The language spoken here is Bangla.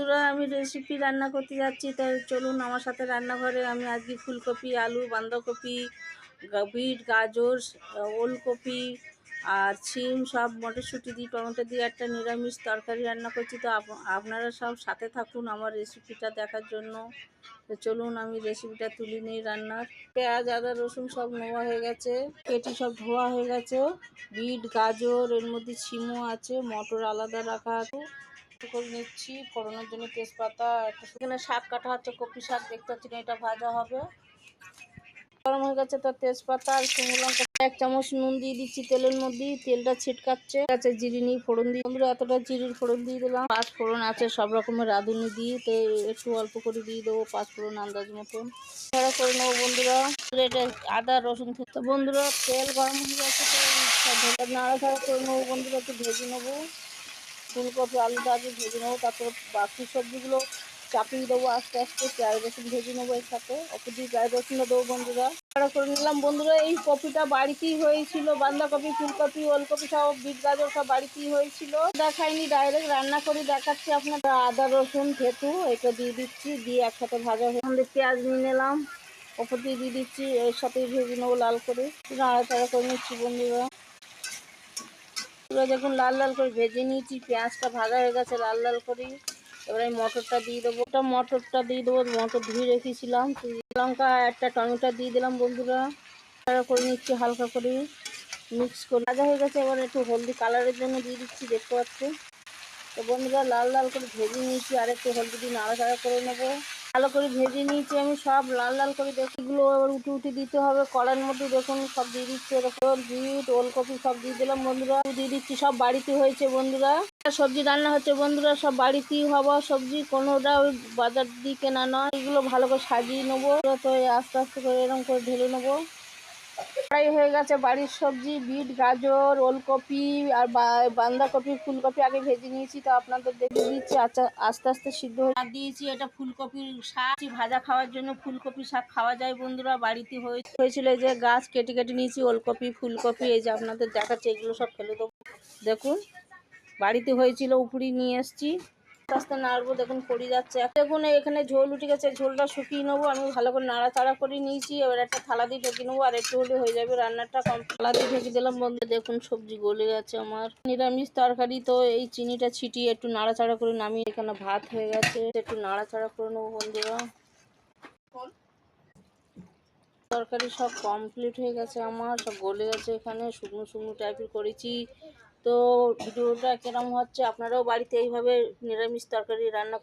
বন্ধুরা, আমি রেসিপি রান্না করতে যাচ্ছি, তাই চলুন আমার সাথে রান্নাঘরে। আমি আজকে ফুলকপি, আলু, বাঁধাকপি, বিট, গাজর, ওলকপি আর সিম সব মটরশুঁটি দিয়ে, টমেটো দিয়ে একটা নিরামিষ তরকারি রান্না করছি। তো আপনারা সব সাথে থাকুন আমার রেসিপিটা দেখার জন্য। তো চলুন আমি রেসিপিটা তুলে নিই রান্নার। পেঁয়াজ, আদা, রসুন সব নেওয়া হয়ে গেছে, কেটে সব ধোয়া হয়ে গেছে। বিট, গাজর, এর মধ্যে সিমও আছে, মটর আলাদা রাখা আছে। করে নিচ্ছি ফোড়নের জন্য তেজপাতা। এখানে শাক কাটা হচ্ছে, কপি শাক দেখতে পাচ্ছি না, এটা ভাজা হবে। গরম হয়ে গেছে, তো তেজপাতা আর শুকনো লঙ্কা, 1 চামচ নুন দিয়ে দিচ্ছি তেলের মধ্যে। তেলটা ছিটকাচ্ছে, আছে জিরে নিয়ে ফোড়ন দিয়ে, বন্ধুরা এতটা জিরির ফোড়ন দিয়ে দিলাম। 5 ফোড়ন আছে, সব রকমের রাঁধুনি দিয়ে, তো একটু অল্প করে দিয়ে দেবো 5 ফোড়ন আন্দাজ মতন। নাড়া করে নেবো বন্ধুরা। এটা আদা রসুন, তো বন্ধুরা তেল গরম হয়ে গেছে, তো নাড়াচাড়া করে নেবো বন্ধুরা, একটু ভেজে নেবো। ফুলকপি আলুটা আগে ভেজে নেবো, তারপর বাকি সবজিগুলো চাপিয়ে দেবো আস্তে আস্তে। পেঁয়াজ রসুন ভেজে নেবো এর সাথে, অপর দিয়ে পেঁয়াজ রসুনটা দেবো বন্ধুরা। নাড়া করে নিলাম বন্ধুরা। এই কপিটা বাড়িতেই হয়েছিল, বাঁধাকপি, ফুলকপি, ওলকপি সব, বিট গাজর সব বাড়িতেই হয়েছিল। দেখাইনি, ডাইরেক্ট রান্না করে দেখাচ্ছি আপনার। আদা রসুন থেতু এটা দিয়ে দিচ্ছি, দিয়ে একসাথে ভাজা হয়ে পেঁয়াজ নিয়ে নিলাম, ওপর দিয়ে দিয়ে দিচ্ছি, এর সাথে ভেজে নেবো লাল করে। নাড়াচাড়া করে নিচ্ছি বন্ধুরা। দেখুন লাল লাল করে ভেজে নিয়েছি, পেঁয়াজটা ভাজা হয়ে গেছে লাল লাল করে। এবার আমি মটরটা দিয়ে দেবো, মটর ধুয়ে রেখেছিলাম। লঙ্কা একটা টমেটো দিয়ে দিলাম বন্ধুরা। করে নিচ্ছি হালকা করে মিক্স করে, ভাজা হয়ে গেছে। এবার একটু হলদি কালারের জন্য দিয়ে দিচ্ছি, দেখতে পাচ্ছি। তো বন্ধুরা লাল লাল করে ভেজে নিয়েছি, আর একটু হলদি দিয়ে নাড়াচাড়া করে নেবো। ভালো করে ভেজে নিয়েছি আমি সব লাল লাল করে। এগুলো এবার উঠে উঠে দিতে হবে কড়াইয়ের মধ্যে। দেখুন সব দিয়ে দিচ্ছি, এরকম বিট ওলকপি সব দিয়ে দিলাম বন্ধুরা, দিয়ে দিচ্ছি। সব বাড়িতে হয়েছে বন্ধুরা, সবজি রান্না হচ্ছে বন্ধুরা, সব বাড়িতেই হওয়া সবজি, কোনোটা ওই বাজার দিয়ে কেনা নয়। এগুলো ভালো করে সাজিয়ে নেবো, তো আস্তে আস্তে করে এরকম করে ঢেলে নেবো। ফ্রাই হয়ে গেছে বাড়ির সবজি, বিট গাজর ওলকপি আর বাঁধাকপি ফুলকপি আগে ভেজে নিয়েছি, তো আপনাদের দেখে দিচ্ছি। আচ্ছা আস্তে আস্তে সিদ্ধ হয়ে দিয়েছি। এটা ফুলকপির শাক, ভাজা খাওয়ার জন্য ফুলকপি শাক খাওয়া যায় বন্ধুরা, বাড়িতে হয়েছিল। এই যে গাছ কেটে কেটে নিয়েছি, ওলকপি ফুলকপি এই যে আপনাদের দেখাচ্ছে, এগুলো সব ফেলে দেবো। দেখুন বাড়িতে হয়েছিল, উপরি নিয়ে এসছি। আস্তে আস্তে নাড়বো, দেখুন পড়ে যাচ্ছে। দেখুন এখানে ঝোল উঠে গেছে, ঝোলটা শুকিয়ে নেবো। আমি ভালো করে নাড়াচাড়া করে নিয়েছি। এবার একটা থালা দিয়ে ঢেকে নেবো, আর একটু হলে হয়ে যাবে রান্নাটা কমপ্লিট। থালা দিয়ে ঢেকে দিলাম বন্ধু। দেখুন সবজি গলে গেছে আমার, নিরামিষ তরকারি। তো এই চিনিটা ছিটিয়ে একটু নাড়াচাড়া করে নামিয়ে, এখানে ভাত হয়ে গেছে, একটু নাড়াচাড়া করে নেবো বন্ধুরা। তরকারি সব কমপ্লিট হয়ে গেছে আমার, সব গলে গেছে। এখানে শুকনো শুকনো টাইপের করেছি। তো ভিডিওটা কেরম হচ্ছে, আপনারাও বাড়িতে এইভাবে নিরামিষ তরকারি রান্না